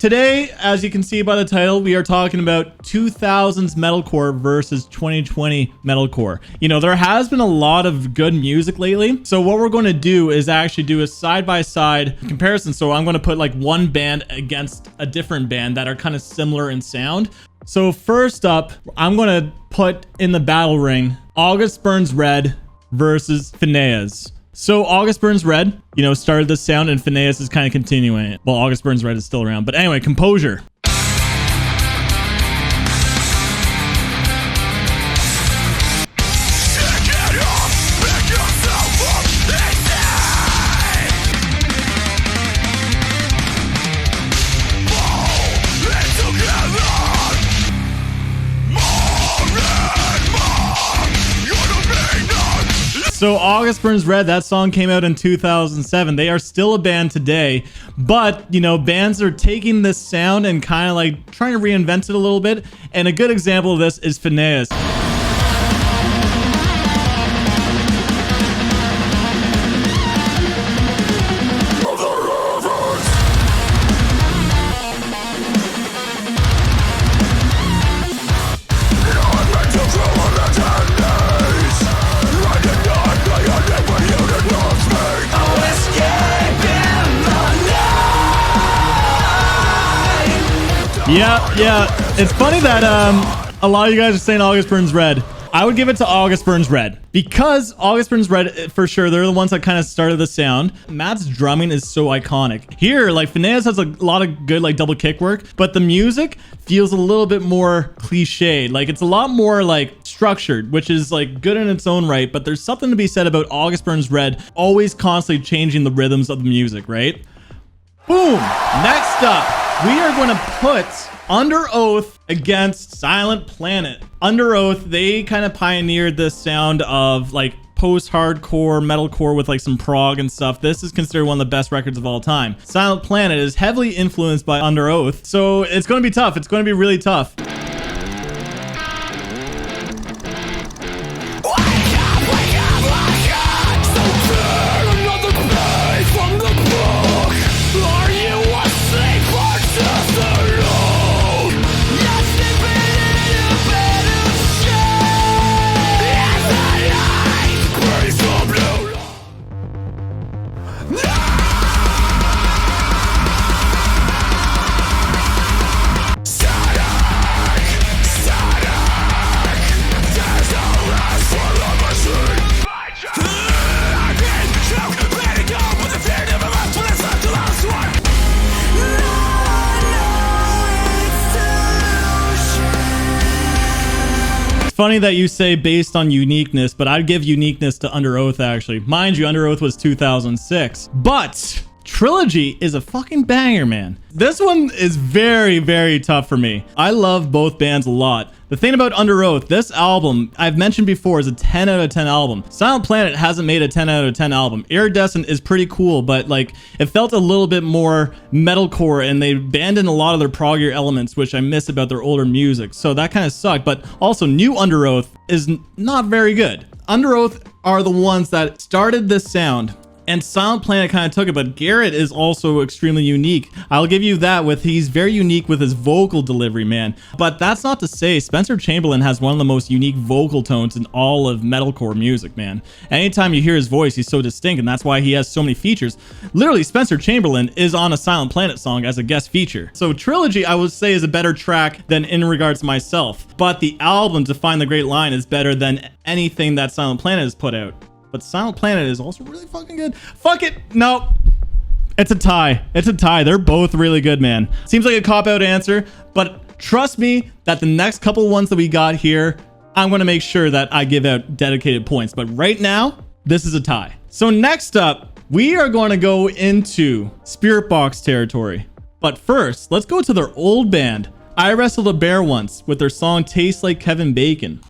Today, as you can see by the title, we are talking about 2000s metalcore versus 2020 metalcore. You know, there has been a lot of good music lately. So what we're going to do is actually do a side-by-side comparison. So I'm going to put like one band against a different band that are kind of similar in sound. So first up, I'm going to put in the battle ring August Burns Red versus Phinehas. So August Burns Red, you know, started this sound and Phinehas is kind of continuing it. Well, August Burns Red is still around. But anyway, composure. So August Burns Red, that song came out in 2007. They are still a band today, but you know, bands are taking this sound and kind of like trying to reinvent it a little bit. And a good example of this is Phinehas. Yeah. It's funny that a lot of you guys are saying August Burns Red. I would give it to August Burns Red because August Burns Red, for sure, they're the ones that kind of started the sound. Matt's drumming is so iconic. Here, like Phinehas has a lot of good like double kick work, but the music feels a little bit more cliched. Like it's a lot more like structured, which is like good in its own right. But there's something to be said about August Burns Red always constantly changing the rhythms of the music, right? Boom. Next up, we are going to put Underoath against Silent Planet. Underoath, they kind of pioneered this sound of like post-hardcore metalcore with like some prog and stuff. This is considered one of the best records of all time. Silent Planet is heavily influenced by Underoath, so it's going to be tough. It's going to be really tough. Funny that you say based on uniqueness, but I'd give uniqueness to Underoath actually. Mind you, Underoath was 2006, but Trilogy is a fucking banger, man. This one is very, very tough for me. I love both bands a lot. The thing about Underoath, this album, I've mentioned before, is a 10 out of 10 album. Silent Planet hasn't made a 10 out of 10 album. Iridescent is pretty cool, but like it felt a little bit more metalcore and they abandoned a lot of their proggier elements, which I miss about their older music. So that kind of sucked, but also new Underoath is not very good. Underoath are the ones that started this sound. And Silent Planet kind of took it, but Garrett is also extremely unique. I'll give you that with he's very unique with his vocal delivery, man. But that's not to say Spencer Chamberlain has one of the most unique vocal tones in all of metalcore music, man. Anytime you hear his voice, he's so distinct, and that's why he has so many features. Literally, Spencer Chamberlain is on a Silent Planet song as a guest feature. So Trilogy, I would say, is a better track than In Regards to Myself. But the album, To Find the Great Line, is better than anything that Silent Planet has put out. But Silent Planet is also really fucking good. Fuck it. No. It's a tie. It's a tie. They're both really good, man. Seems like a cop-out answer, but trust me that the next couple ones that we got here, I'm going to make sure that I give out dedicated points. But right now, this is a tie. So next up, we are going to go into Spiritbox territory. But first, let's go to their old band, I Wrestled a Bear Once, with their song Tastes Like Kevin Bacon.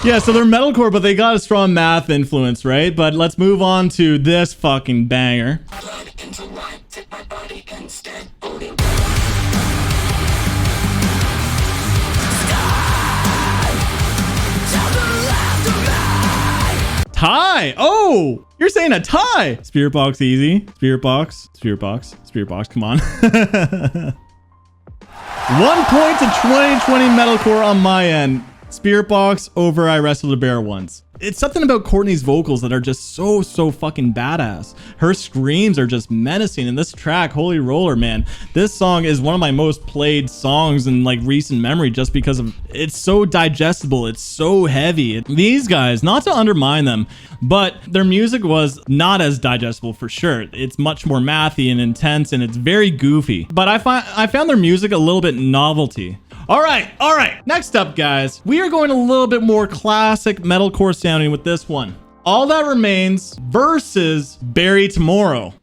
Yeah, so they're metalcore, but they got a strong math influence, right? But let's move on to this fucking banger. Tie! Oh! You're saying a tie! Spiritbox easy. Spiritbox, come on. 1 point to 2020 metalcore on my end. Spiritbox over Iwrestledabearonce. It's something about Courtney's vocals that are just so fucking badass. Her screams are just menacing, and this track, Holy Roller, man, this song is one of my most played songs in like recent memory just because of it's so digestible, it's so heavy. These guys, not to undermine them, but their music was not as digestible for sure. It's much more mathy and intense, and it's very goofy. But I found their music a little bit novelty. All right. Next up, guys, we are going a little bit more classic metalcore sounding with this one. All That Remains versus Bury Tomorrow.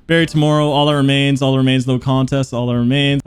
Bury Tomorrow, All That Remains, No Contest, All That Remains.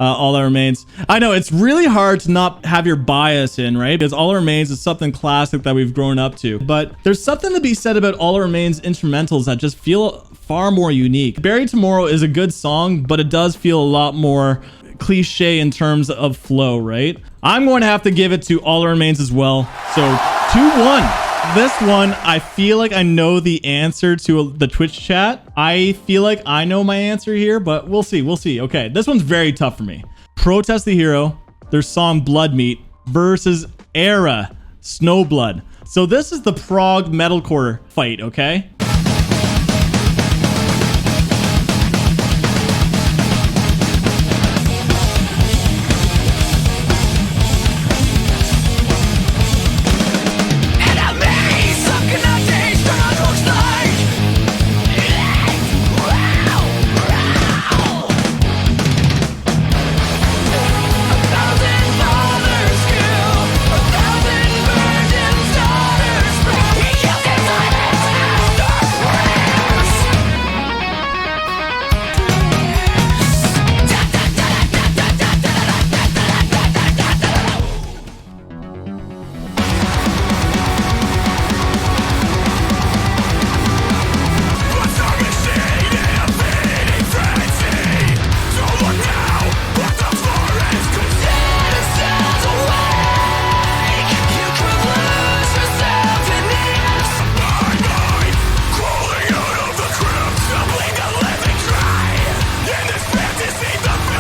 I know it's really hard to not have your bias in, right? Because All That Remains is something classic that we've grown up to. But there's something to be said about All That Remains instrumentals that just feel far more unique. Bury Tomorrow is a good song, but it does feel a lot more cliche in terms of flow, right? I'm going to have to give it to All That Remains as well. So 2-1. This one, I feel like I know the answer to the Twitch chat. I feel like I know my answer here, but we'll see. Okay, this one's very tough for me. Protest the Hero, their song Blood Meat versus Erra, Snowblood. So this is the prog metalcore fight, okay?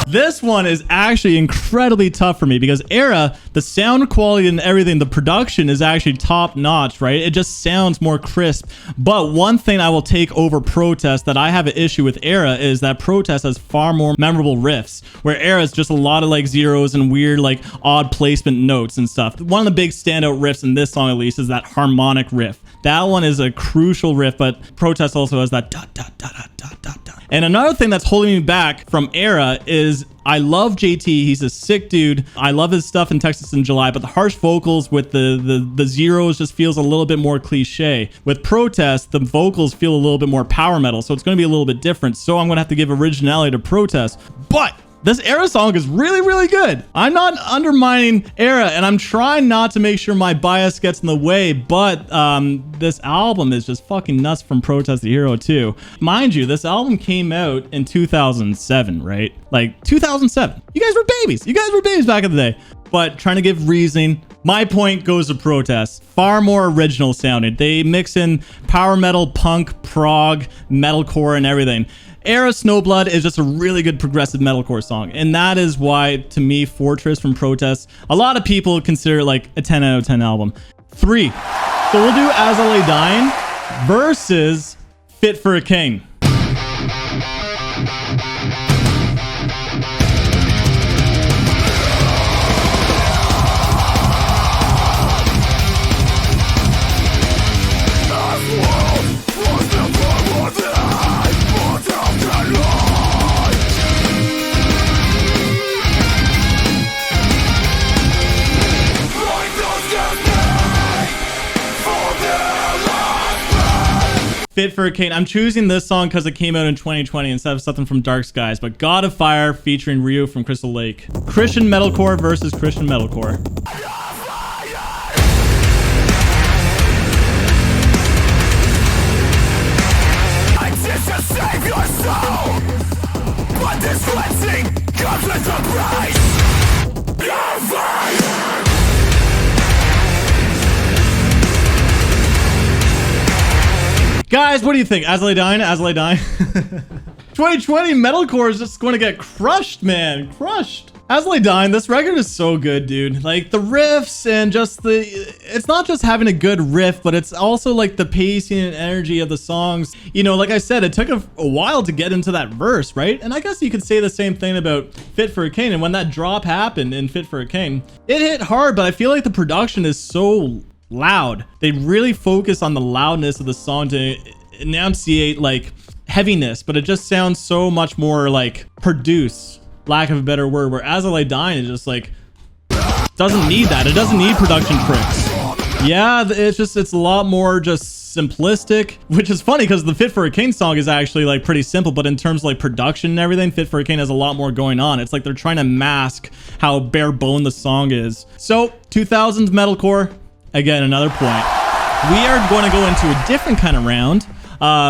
This one is actually incredibly tough for me because Erra, the sound quality and everything, the production is actually top notch, right? It just sounds more crisp. But one thing I will take over Protest that I have an issue with Erra is that Protest has far more memorable riffs, where Erra is just a lot of like zeros and weird like odd placement notes and stuff. One of the big standout riffs in this song at least is that harmonic riff. That one is a crucial riff, but Protest also has that dot dot dot dot dot dot dot. And another thing that's holding me back from Erra is I love JT. He's a sick dude. I love his stuff in Texas in July, but the harsh vocals with the zeros just feels a little bit more cliche. With Protest, the vocals feel a little bit more power metal, so it's going to be a little bit different. So I'm going to have to give originality to Protest. But this Erra song is really, really good. I'm not undermining Erra, and I'm trying not to make sure my bias gets in the way, but this album is just fucking nuts from Protest the Hero too. Mind you, this album came out in 2007, right? Like 2007. You guys were babies. You guys were babies back in the day. But trying to give reasoning, my point goes to Protest. Far more original sounding. They mix in power metal, punk, prog, metalcore, and everything. Erra Snowblood is just a really good progressive metalcore song. And that is why, to me, Fortress from Protest, a lot of people consider it like a 10 out of 10 album. 3. So we'll do As I Lay Dying versus Fit for a King. Fit for a King. I'm choosing this song because it came out in 2020 instead of something from Dark Skies, but God of Fire featuring Ryu from Crystal Lake. Christian metalcore versus Christian metalcore. I exist to save your soul, but this cleansing comes with a price. Your fire. Guys, what do you think? As I Lay Dying? As I Lay Dying? 2020 metalcore is just going to get crushed, man. Crushed. As I Lay Dying, this record is so good, dude. Like, the riffs and just it's not just having a good riff, but it's also like the pacing and energy of the songs. You know, like I said, it took a while to get into that verse, right? And I guess you could say the same thing about Fit for a King. And when that drop happened in Fit for a King, it hit hard, but I feel like the production is so loud. They really focus on the loudness of the song to enunciate like heaviness, but it just sounds so much more like produced, lack of a better word, where As I Lay Dying is just like doesn't need that. It doesn't need production tricks. Yeah, it's a lot more just simplistic, which is funny because the Fit for a King song is actually like pretty simple, but in terms of like production and everything, Fit for a King has a lot more going on. It's like they're trying to mask how bare bone the song is. So 2000s metalcore. Again, another point. We are going to go into a different kind of round.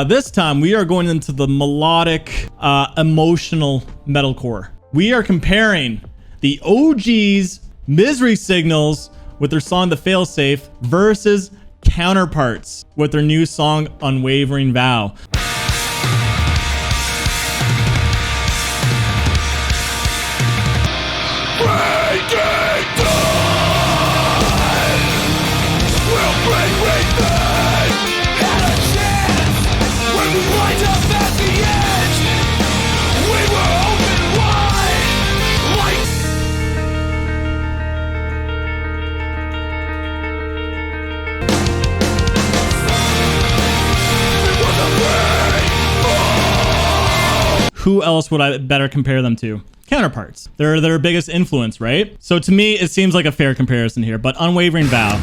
This time, we are going into the melodic, emotional metalcore. We are comparing the OG's Misery Signals with their song The Failsafe versus Counterparts with their new song Unwavering Vow. Who else would I better compare them to? Counterparts. They're their biggest influence, right? So to me, it seems like a fair comparison here, but Unwavering Vow.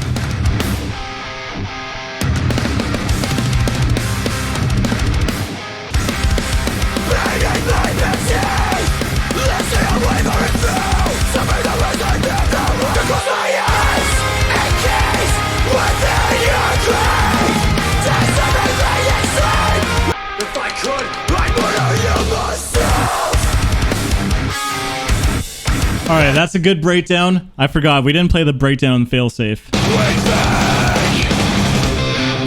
All right, that's a good breakdown. I forgot, we didn't play the breakdown in Failsafe.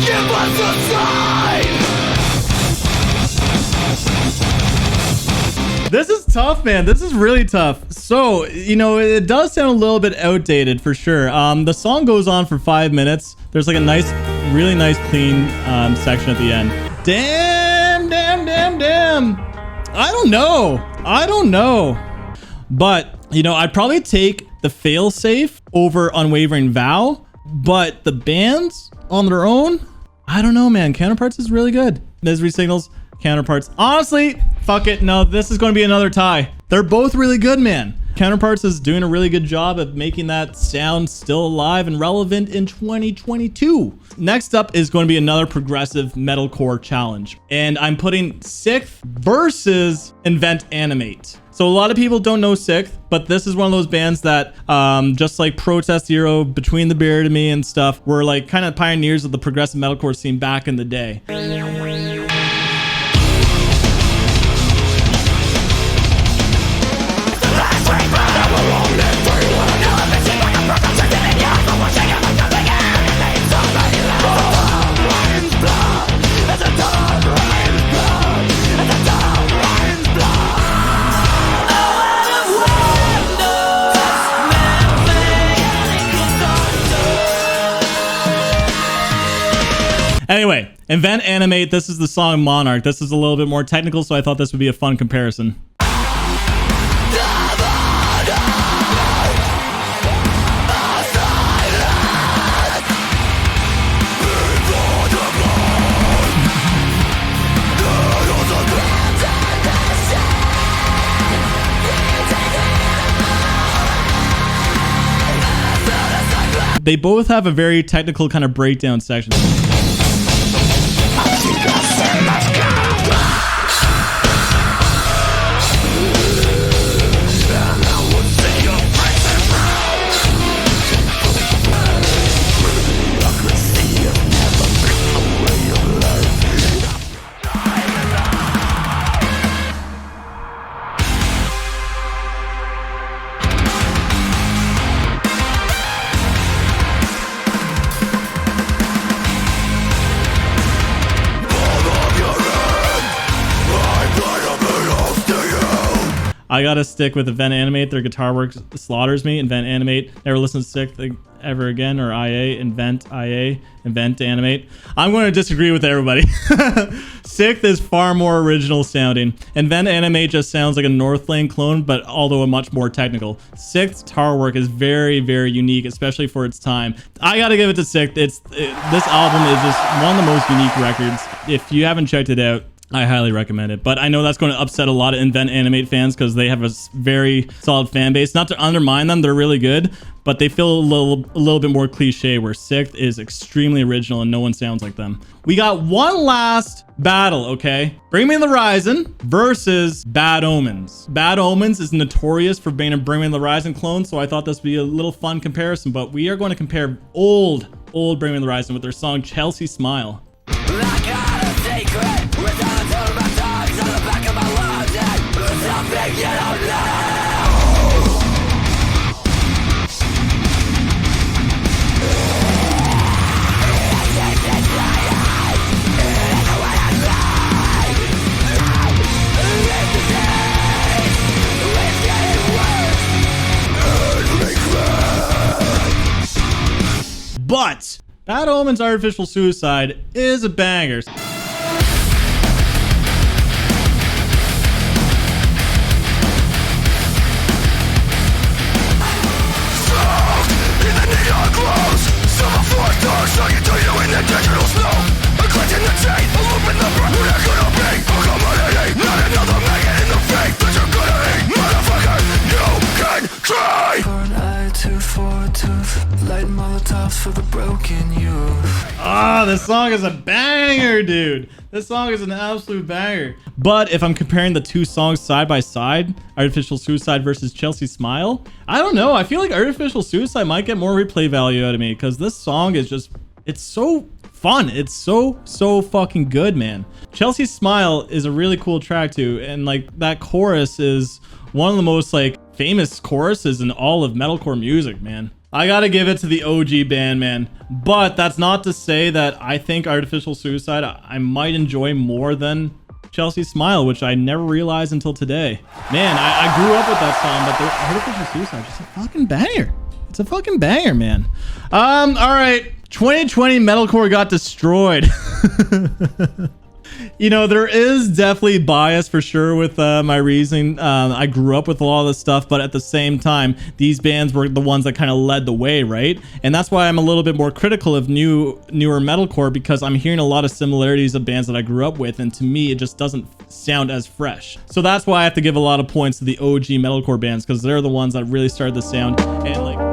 Give us a sign! This is tough, man. This is really tough. So, you know, it does sound a little bit outdated for sure. The song goes on for 5 minutes. There's like a nice, really nice, clean section at the end. Damn. I don't know. But, you know, I'd probably take the Failsafe over Unwavering Vow, but the bands on their own, I don't know, man. Counterparts is really good. Misery Signals, Counterparts. Honestly, fuck it. No, this is going to be another tie. They're both really good, man. Counterparts is doing a really good job of making that sound still alive and relevant in 2022. Next up is going to be another progressive metalcore challenge. And I'm putting SikTh versus Invent Animate. So a lot of people don't know SikTh, but this is one of those bands that just like Protest Hero, Between the Beard and Me and stuff, were like kind of pioneers of the progressive metalcore scene back in the day. Anyway, Invent Animate. This is the song Monarch. This is a little bit more technical, so I thought this would be a fun comparison. They both have a very technical kind of breakdown section. I gotta stick with Invent Animate. Their guitar work slaughters me. Invent Animate. Never listen to SikTh ever again. Or IA. Invent Animate. I'm going to disagree with everybody. SikTh is far more original sounding. Invent Animate just sounds like a Northlane clone, but although a much more technical. SikTh's guitar work is very, very unique, especially for its time. I gotta give it to SikTh. This album is just one of the most unique records. If you haven't checked it out, I highly recommend it, but I know that's going to upset a lot of Invent Animate fans because they have a very solid fan base. Not to undermine them, they're really good, but they feel a little bit more cliche, where SikTh is extremely original and no one sounds like them. We got one last battle, okay? Bring Me the Horizon versus Bad Omens. Bad Omens is notorious for being a Bring Me the Horizon clone, so I thought this would be a little fun comparison, but we are going to compare old Bring Me the Horizon with their song Chelsea Smile. But Bad Omens' Artificial Suicide is a banger. This song is a banger, dude. This song is an absolute banger. But if I'm comparing the two songs side by side, Artificial Suicide versus Chelsea Smile, I don't know. I feel like Artificial Suicide might get more replay value out of me because this song is just, it's so fun. It's so fucking good, man. Chelsea Smile is a really cool track too, and like that chorus is one of the most like famous choruses in all of metalcore music, man. I gotta give it to the OG band, man. But that's not to say that I think Artificial Suicide I might enjoy more than Chelsea Smile, which I never realized until today. Man, I grew up with that song, but the Artificial Suicide is just a fucking banger. It's a fucking banger, man. All right. 2020 metalcore got destroyed. You know, there is definitely bias for sure with my reasoning. I grew up with a lot of this stuff, but at the same time, these bands were the ones that kind of led the way, right? And that's why I'm a little bit more critical of newer metalcore, because I'm hearing a lot of similarities of bands that I grew up with, and to me, it just doesn't sound as fresh. So that's why I have to give a lot of points to the OG metalcore bands, because they're the ones that really started the sound. And like